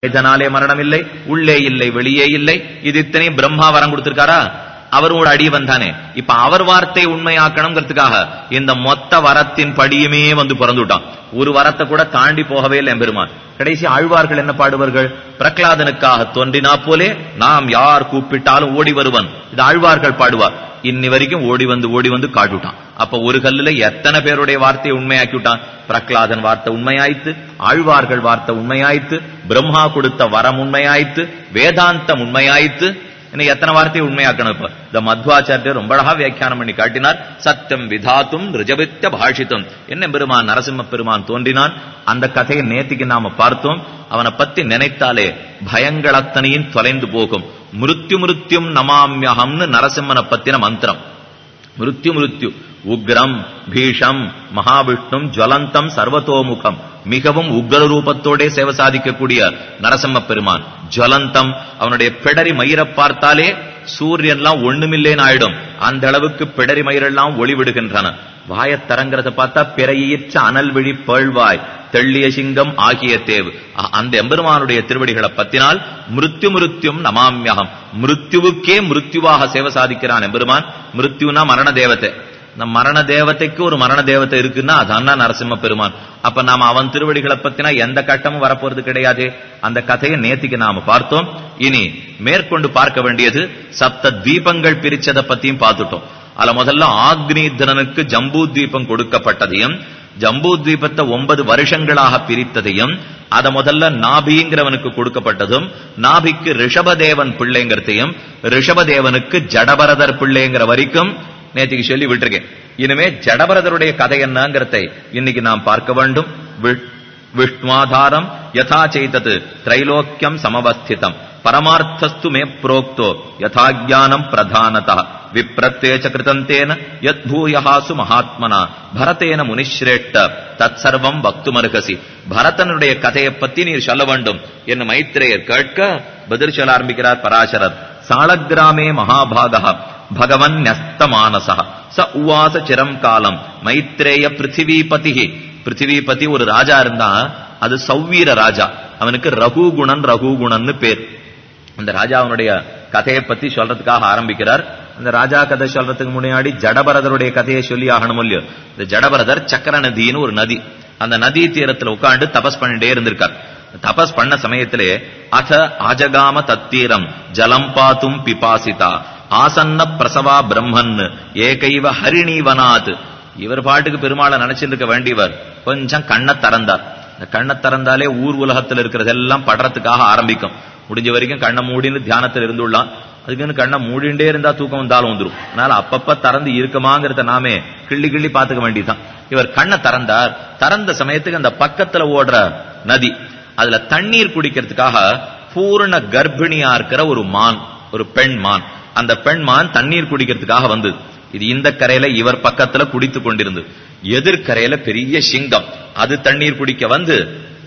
இதனாலே மரணம் இல்லை, உள்ளே இல்லை வெளியே இல்லை. இது இத்தனை பிரம்மா வரம் கொடுத்திருக்காரா? அவரும் ஒரு அடியவன் தானே. இப்ப அவர் வார்த்தை உண்மையாக்கணுங்கிறதுக்காக இந்த மொத்த வரத்தின் படியுமே வந்து பிறந்துட்டான். ஒரு வரத்தை கூட தாண்டி போகவே இல்லை எம்பெருமான். கடைசி ஆழ்வார்கள் என்ன பாடுவார்கள்? பிரகலாதனுக்காக தோன்றினா போலே நாம் யார் கூப்பிட்டாலும் ஓடி வருவன். இது ஆழ்வார்கள் பாடுவார். இன்னி வரைக்கும் ஓடி வந்து காட்டுட்டான். அப்ப ஒரு கல்லுல எத்தனை பேருடைய வார்த்தையை உண்மையாக்கி விட்டான்? பிரகலாதன் வார்த்தை உண்மையாயித்து, ஆழ்வார்கள் வார்த்தை உண்மையாயித்து, பிரம்மா கொடுத்த வரம் உண்மையாயித்து, வேதாந்தம் உண்மையாயித்து. இன்னும் எத்தனை வார்த்தையை உண்மையாக்கணும்? இப்ப இந்த மத்வாச்சாரியர் ரொம்ப அழகா வியாக்கியானம் பண்ணி காட்டினார். சத்தியம் விதாத்தும் ரிஜவித்ய பாஷித்தும். என்ன பெருமான் நரசிம்ம பெருமான் தோன்றினான். அந்த கதையை நேத்திக்கு நாம பார்த்தோம். அவனை பத்தி நினைத்தாலே பயங்கள் அத்தனையும் தொலைந்து போகும். மிருத்யும் நமாமியகம்னு நரசிம்மனை பத்தின மந்திரம். மிருத்யு உக்ரம் பீஷம் மகாவிஷ்ணும் ஜுவலந்தம் சர்வதோமுகம். மிகவும் உக்ர ரூபத்தோட சேவை சாதிக்கக்கூடிய நரசிம்ம பெருமான். ஜுவலந்தம், அவனுடைய பிடரி மயிரை பார்த்தாலே சூரியன்லாம் ஒண்ணுமில்லேன்னு ஆயிடும். அந்த அளவுக்கு பிடரி மயிரெல்லாம் ஒளி விடுகின்றன. வாயத்தரங்கிறத பார்த்தா பிறையீற்ற அனல் விழி பேழ்வாய் தெள்ளிய சிங்கம் ஆகிய தேவு. அந்த எம்பெருமானுடைய திருவடிகளை பத்தினால் மிருத்யும் நமாமியகம். மிருத்யுவுக்கே மிருத்யுவாக சேவை சாதிக்கிறான் எம்பெருமான். மிருத்யுனா மரண தேவத்தை. நம் மரண தேவதைக்கு ஒரு மரண தேவத்தை இருக்குன்னா அதான் நரசிம்ம பெருமான். அப்ப நாம அவன் திருவடிகளை பத்தினா எந்த கட்டமும் வரப்போறது கிடையாது. அந்த கதையை நேத்திக்கு நாம பார்த்தோம். இனி மேற்கொண்டு பார்க்க வேண்டியது சப்த தீபங்கள் பிரிச்சதை பத்தியும் பார்த்துட்டோம். அதுல முதல்ல ஆக்னீதரனுக்கு ஜம்பூ தீபம் கொடுக்கப்பட்டதையும், ஜம்பூ தீபத்தை 9 வருஷங்களாக பிரித்ததையும், அத முதல்ல நாபிங்கிறவனுக்கு கொடுக்கப்பட்டதும், நாபிக்கு ரிஷபதேவன் பிள்ளைங்கிறதையும், ரிஷபதேவனுக்கு ஜடபரதர் பிள்ளைங்கிற வரைக்கும் நேற்றுக்கு சொல்லி விட்டுருக்கேன். இனிமே ஜடபரதருடைய கதை என்னங்கிறதை இன்னைக்கு நாம் பார்க்க வேண்டும். விஷ்ணுவாதாரம் யதா செய்தது திரைலோக்கியம் சமவஸ்திதம் பரமார்த்தஸ்து மே புரோக்தோ யதா ஞானம் பிரதானதா விப்ரத்தேச கிருதந்தேன யத் பூயஹாசு மகாத்மனா பரதேன முனிஸ்ரேஷ்ட தத் சர்வம் வக்துமர்ஹசி. பரதனுடைய கதையை பத்தி நீர் சொல்ல வேண்டும் என்று மைத்ரேயர் கேட்க பதில் சொல்ல ஆரம்பிக்கிறார் பராசரர். சாளகிராமே மகாபாகா பகவன் ன்யஸ்தமானசா ச உவாச சிரம் காலம் மைத்ரேய பிருத்திவிபதி. பிருத்திவிபதி ஒரு ராஜா இருந்தா, அது சௌவீர ராஜா. அவனுக்கு ரகுகுணன் பேர். அந்த ராஜாவுடைய கதையை பத்தி சொல்றதுக்காக ஆரம்பிக்கிறார். அந்த ராஜா கதை சொல்றதுக்கு முன்னாடி ஜடபரதருடைய கதையை சொல்லி ஆகணும் இல்லையோ. இந்த ஜடபரதர் சக்கர நதின்னு ஒரு நதி. அந்த நதி தீரத்துல உட்காந்து தபஸ் பண்ணிட்டே இருந்திருக்கார். தபஸ் பண்ண சமயத்திலே அத ஆஜகாம தத்தீரம் ஜலம் பாத்தும் பிபாசிதா ஆசன்ன பிரசவா பிரம்மன் ஏகைவ ஹரிணீவனாத். இவர் பாட்டுக்கு பெருமாளை நினைச்சிட்டு இருக்க வேண்டியவர் கொஞ்சம் கண்ணை திறந்தார். இந்த கண்ணை திறந்தாலே ஊர் உலகத்தில் இருக்கிறதெல்லாம் படுறதுக்காக ஆரம்பிக்கும். முடிஞ்ச வரைக்கும் கண்ணை மூடின்னு தியானத்தில் இருந்துள்ளான். அதுக்குன்னு கண்ணை மூடிண்டே இருந்தா தூக்கம் வந்தாலும் வந்துடும். அதனால அப்பப்ப திறந்து இருக்குமாங்கிறத நாமே கிள்ளி பார்த்துக்க வேண்டியதுதான். இவர் கண்ணை திறந்தார். திறந்த சமயத்துக்கு அந்த பக்கத்துல ஓடுற நதி, அதுல தண்ணீர் குடிக்கிறதுக்காக பூர்ண கர்ப்பிணியா இருக்கிற ஒரு மான், ஒரு பெண் மான். அந்த பெண் மான் தண்ணீர் குடிக்கிறதுக்காக வந்தது. இது இந்த கரையில இவர் பக்கத்துல குடித்து கொண்டிருந்தது. எதிர்கரையில பெரிய சிங்கம், அது தண்ணீர் குடிக்க வந்து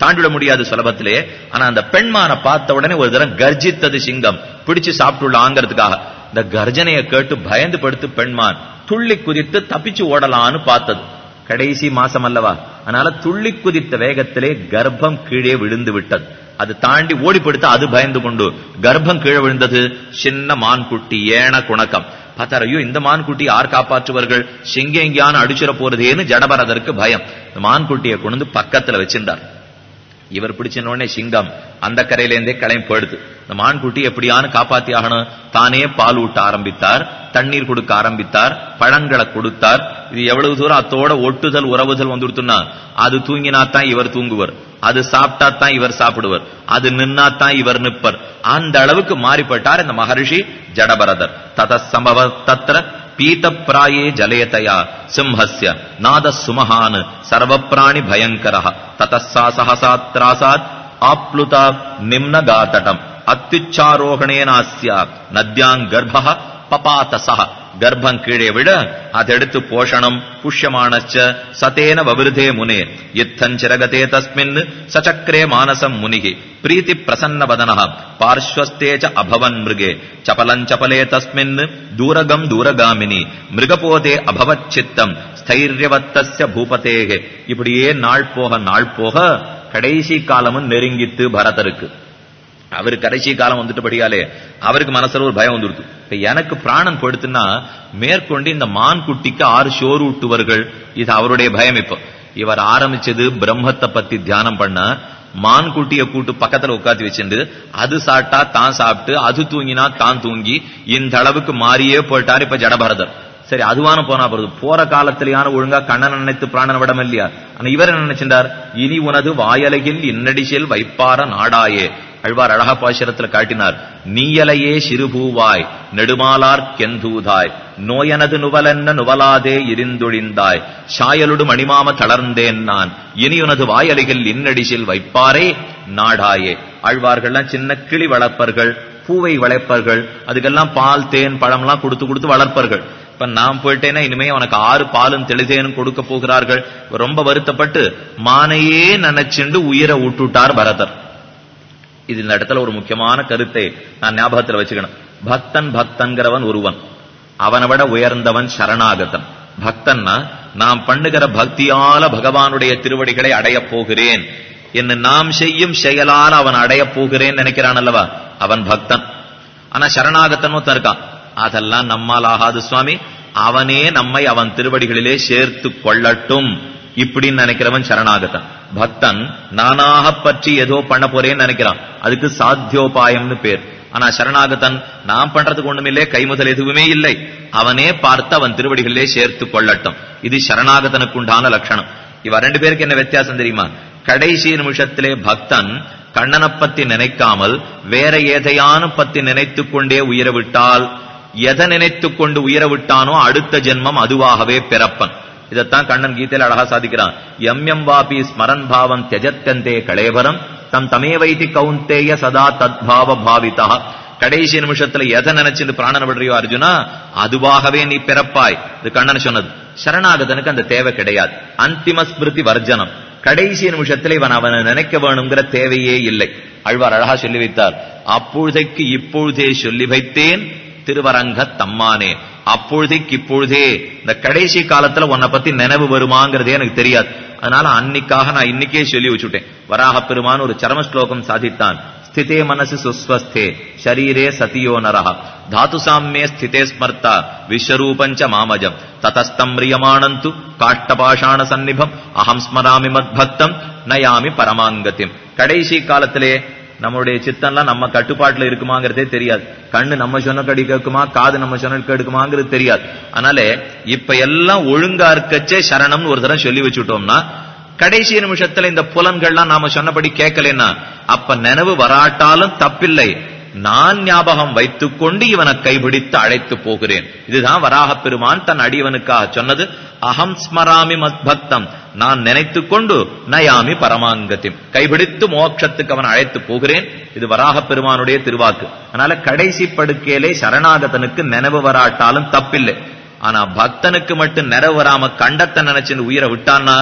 தாண்டிட முடியாது சுலபத்திலே. ஆனா அந்த பெண்மான பார்த்த உடனே ஒரு தரம் கர்ஜித்தது சிங்கம், பிடிச்சு சாப்பிட்டுள்ளாங்கிறதுக்காக. இந்த கர்ஜனையை கேட்டு பயந்து படுத்து பெண்மான் துள்ளி குதித்து தப்பிச்சு ஓடலான்னு பார்த்தது. கடைசி மாசம் அல்லவா, அதனால துள்ளி குதித்த வேகத்திலே கர்ப்பம் கீழே விழுந்து விட்டது. அது தாண்டி ஓடிப்படுத்த அது பயந்து கொண்டு கர்ப்பம் கீழே விழுந்தது. சின்ன மான்குட்டி ஏன குணக்கம் பார்த்தார். ஐயோ, இந்த மான்குட்டி யார் காப்பாற்றுவார்கள்? சிங்கம் எங்கேயான அடிச்சிட போறதேன்னு ஜடபரதருக்கு பயம். இந்த மான்குட்டியை கொண்டு பக்கத்துல வச்சிருந்தார். இவர் பிடிச்சோடனே சிங்கம் அந்த கரையிலேருந்தே கிளம்பி போயிடுது. இந்த மான்குட்டி எப்படியானு காப்பாத்தி ஆகணும். தானே பால் ஊட்ட ஆரம்பித்தார், தண்ணீர் கொடுக்க ஆரம்பித்தார், பழங்களை கொடுத்தார். இது எவ்வளவு தூரம் அத்தோட ஒட்டுதல் உறவுதல் வந்துடுத்துன்னா, அது தூங்கினாத்தான் இவர் தூங்குவர், அது சாப்பிட்டாத்தான் இவர் சாப்பிடுவர், அது நின்னாத்தான் இவர் நிற்பர். அந்த அளவுக்கு மாறிப்பட்டார் இந்த மகரிஷி ஜடபரதர். தத சம்பவ தத்ர பீத பிராயே ஜலேதயா சிம்ஹஸ்ய நாத சுமஹான் சர்வப்ராணி பயங்கரஹ ததஸ்ஸா சஹசாத்ராசாத் ஆப்ளுதா நிம்னகாதடம் அத்யுச்சாரோகணேனாஸ்யா நத்யாங் கர்ப்பஹ பபாதசஹ. கர்ப்பம் கீழே விட அதெடுத்து போஷணம் புஷ்யமானச்ச சதேன வவிருதே முனே யுத்தஞ்சிரகதே தஸ்மின் சச்சக்ரே மானசம் முனிகி பிரீதி பிரசன்ன வதனஹ பார்ஸ்வஸ்தேச்ச அபவன் மிருகே சபலஞ்சபலே தஸ்மின் தூரகம் தூரகாமினி மிருகபோதே அபவச்சித்தம் ஸ்தைரியவத்தஸ்ய பூபதேகே. இப்படியே நாள் போக கடைசி காலமும் நெருங்கித்து பரதருக்கு. அவரு கடைசி காலம் வந்துட்டபடியாலே அவருக்கு மனசுல ஒரு பயம் வந்துடுது. இப்ப எனக்கு பிராணன் போயிடுத்துன்னா மேற்கொண்டு இந்த மான் குட்டிக்கு 6 சோறு ஊட்டுவர்கள், இது அவருடைய பயம். இப்ப இவர் ஆரம்பிச்சது பிரம்மத்தை பத்தி தியானம் பண்ண, மான் குட்டிய கூட்டு பக்கத்துல உட்காந்து வச்சுட்டு அது சாப்பிட்டா தான் சாப்பிட்டு, அது தூங்கினா தான் தூங்கி, இந்த அளவுக்கு மாறியே போயிட்டாரு இப்ப ஜடபரதர். சரி, அதுவான போனா போறது, போற காலத்திலேயான ஒழுங்கா கண்ணன் நினைத்து பிராணன் விடம் இல்லையா? ஆனா இவர் என்ன நினைச்சிருந்தார், இனி உனது வாயலகில் இன்னடிசில் வைப்பார நாடாயே. அழ்வார் அழகா பாசுரத்துல காட்டினார், நீயலையே சிறுபூவாய் நெடுமாலார் கெந்தூதாய் நோயனது நுவலென்ன நுவலாதே இருந்தொழிந்தாய் சாயலுடு மணிமாம தளர்ந்தேன் நான் இனி உனது வாயலகில் இன்னடிசில் வைப்பாரே நாடாயே. ஆழ்வார்கள்லாம் சின்ன கிளி வளர்ப்பர்கள், பூவை வளர்ப்பர்கள், அதுக்கெல்லாம் பால் தேன் பழம்லாம் கொடுத்து கொடுத்து வளர்ப்பர்கள். இப்ப நான் போயிட்டேன்னா இனிமே உனக்கு 6 பாலும் தெளிதேனும் கொடுக்க போகிறார்கள். ரொம்ப வருத்தப்பட்டு மானையே நினைச்சுண்டு உயிரை விட்டுட்டார் பரதர். இது இந்த இடத்துல ஒரு முக்கியமான கருத்தை நான் ஞாபகத்தில் வச்சுக்கணும். பக்தன் பக்தன்கிறவன் ஒருவன், அவனை விட உயர்ந்தவன் சரணாகதன். பக்தன்னா நாம் பண்ணுகிற பக்தியால பகவானுடைய திருவடிகளை அடைய போகிறேன் என்று நாம் செய்யும் செயலால் அவன் அடைய போகிறேன் நினைக்கிறான் அல்லவா, அவன் பக்தன். ஆனா சரணாகத்தன் ஒருத்தன் இருக்கான், அதெல்லாம் நம்மால் ஆகாது சுவாமி, அவனே நம்மை அவன் திருவடிகளிலே சேர்த்து கொள்ளட்டும் இப்படின்னு நினைக்கிறவன் சரணாகதன். பக்தன் நானாக பற்றி ஏதோ பண்ண போறேன்னு நினைக்கிறான், அதுக்கு சாத்தியோபாயம்னு பேர். ஆனா சரணாகதன் நான் பண்றதுக்கு ஒண்ணுமில்லை, கைமுதல் எதுவுமே இல்லை, அவனே பார்த்து அவன் திருவடிகளிலே சேர்த்து கொள்ளட்டும். இது சரணாகதனுக்கு உண்டான லட்சணம். இவ 2 பேருக்கு என்ன வித்தியாசம் தெரியுமா? கடைசி நிமிஷத்திலே பக்தன் கண்ணனை பத்தி நினைக்காமல் வேற எதையான பத்தி நினைத்து கொண்டே உயிர விட்டால், எதை நினைத்து கொண்டு உயிர விட்டானோ அடுத்த ஜென்மம் அதுவாகவே பிறப்பன். இதைத்தான் கண்ணன் கீதையில அழகா சாதிக்கிறான். எம் வாபி ஸ்மரன் பாவம் தியஜத்யந்தே கலேவரம் தம் தமேவைதி கௌந்தேய சதா தத்பாவ பாவிதா. கடைசி நிமிஷத்துல எதை நினைச்சுட்டு பிராணன விடுறியோ அர்ஜுனா, அதுவாகவே நீ பிறப்பாய். இது கண்ணன் சொன்னது. சரணாகதனுக்கு அந்த தேவை கிடையாது. அந்திம ஸ்மிருதி வர்ஜனம், கடைசி நிமிஷத்துல இவன் அவனை நினைக்க வேணுங்கிற தேவையே இல்லை. ஆழ்வார் அழகா சொல்லி வைத்தார், அப்பொழுதைக்கு இப்பொழுதே சொல்லி வைத்தேன் திருவரங்க தம்மானே. அப்பொழுதைக்கு இப்பொழுதே, இந்த கடைசி காலத்துல உன்னை பத்தி நினைவு வருமாங்கிறதே எனக்கு தெரியாது, அதனால அன்னைக்காக நான் இன்னைக்கே சொல்லி வச்சுட்டேன். வராக பெருமான் ஒரு சரம ஸ்லோகம் சாதித்தான். ஸ்திதே மனசு சுஸ்வஸ்தே ஷரீரே சதியோ நரஹ தாது சாம்யே ஸ்திதே ஸ்மர்த்தா விஸ்வரூபஞ்ச மாமஜம் ததஸ்தம் ரியமானந்து காஷ்டபாஷாண சன்னிபம் அகம் ஸ்மராமி மத்பக்தம் நயாமி பரமாங்கத்திம். கடைசி காலத்திலே நம்மளுடைய சித்தம்லாம் நம்ம கட்டுப்பாட்டுல இருக்குமாங்கிறதே தெரியாது. கண்ணு நம்ம சொன்ன கடி கேட்குமா, காது நம்ம சொன்ன கேட்குமாங்கிறது தெரியாது. அதனால இப்ப எல்லாம் ஒழுங்கா இருக்கச்சே சரணம்னு ஒரு தரம் சொல்லி வச்சுட்டோம்னா, கடைசி நிமிஷத்துல இந்த புலன்கள்லாம் நாம சொன்னபடி கேட்கலன்னா, அப்ப நினைவு வராட்டாலும் தப்பில்லை, நான் ஞாபகம் வைத்துக் கொண்டு இவனை கைபிடித்து அழைத்து போகிறேன். இதுதான் வராக பெருமான் தன் அடியவனுக்காக சொன்னது. அகம் ஸ்மராமி மத்பக்தம், நான் நினைத்துக் கொண்டு நயாமி பரமாங்கத்திம், கைபிடித்து மோட்சத்துக்கு அவன் அழைத்து போகிறேன். இது வராக பெருமானுடைய திருவாக்கு. அதனால கடைசி படுக்கையிலே சரணாகதனுக்கு நினைவு வராட்டாலும் தப்பில்லை. ஆனா பக்தனுக்கு மட்டும் நினைவு வராம கண்டத்தை நினைச்சுன்னு உயிரை விட்டான்னா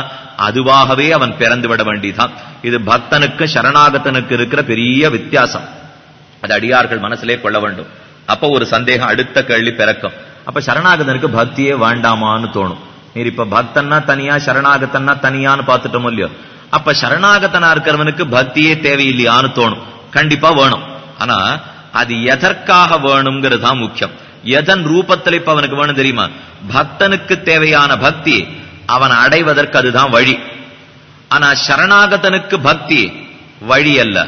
அதுவாகவே அவன் பிறந்து விட வேண்டியதான். இது பக்தனுக்கு சரணாகதனுக்கு இருக்கிற பெரிய வித்தியாசம். அது அடியார்கள் மனசிலே கொள்ள வேண்டும். அப்ப ஒரு சந்தேகம், அடுத்த கேள்வி பிறக்கும். அப்ப சரணாகதனுக்கு பக்தியே வேண்டாமான்னு தோணும். நீர் இப்ப பக்தன்னா தனியா சரணாகத்தன்னா தனியான்னு பார்த்துட்டோம் இல்லையோ, அப்ப சரணாகத்தனா இருக்கிறவனுக்கு பக்தியே தேவையில்லையான்னு தோணும். கண்டிப்பா வேணும். ஆனா அது எதற்காக வேணுங்கிறது தான் முக்கியம். எதன் ரூபத்தில் இப்ப அவனுக்கு வேணும் தெரியுமா? பக்தனுக்கு தேவையான பக்தி அவன் அடைவதற்கு அதுதான் வழி. ஆனா சரணாகதனுக்கு பக்தி வழி அல்ல.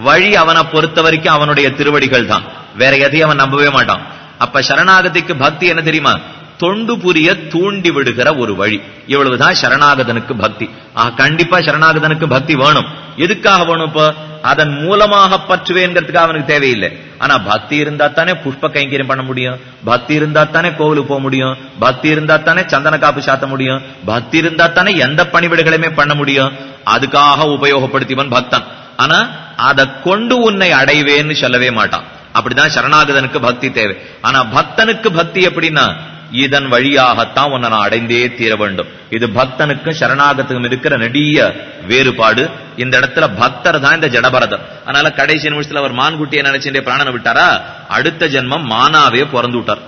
வழி அவனை பொறுத்த வரைக்கும் அவனுடைய திருவடிகள் தான், வேற எதையும் அவன் நம்பவே மாட்டான். அப்ப சரணாகதிக்கு பக்தி என்ன தெரியுமா? தொண்டு புரிய தூண்டி விடுகிற ஒரு வழி. இவ்வளவுதான் சரணாகதனுக்கு பக்தி. கண்டிப்பா சரணாகதனுக்கு பக்தி வேணும். எதுக்காக வேணும்? இப்ப அதன் மூலமாக பற்றுவேங்கிறதுக்காக அவனுக்கு தேவையில்லை. ஆனா பக்தி இருந்தா தானே புஷ்ப கைங்கரியம் பண்ண முடியும், பக்தி இருந்தா தானே கோவிலுக்கு போக முடியும், பக்தி இருந்தா தானே சந்தன காப்பு சாத்த முடியும், பக்தி இருந்தா தானே எந்த பணிவிடைகளையுமே பண்ண முடியும். அதுக்காக உபயோகப்படுத்திவன் பக்தன். ஆனா அதை கொண்டு உன்னை அடைவேன்னு சொல்லவே மாட்டான். அப்படிதான் சரணாகதனுக்கு பக்தி தேவை. ஆனா பக்தனுக்கு பக்தி எப்படின்னா, இதன் வழியாகத்தான் உன்னை நான் அடைந்தே தீர வேண்டும். இது பக்தனுக்கும் சரணாகத்துக்கும் இருக்கிற நெடிய வேறுபாடு. இந்த இடத்துல பக்தர் தான் இந்த ஜடபரதர். அதனால கடைசி நிமிஷத்துல அவர் மான்குட்டியை நினைச்சுட்டே பிராணனை விட்டாரா, அடுத்த ஜென்மம் மானாவே பிறந்து விட்டார்.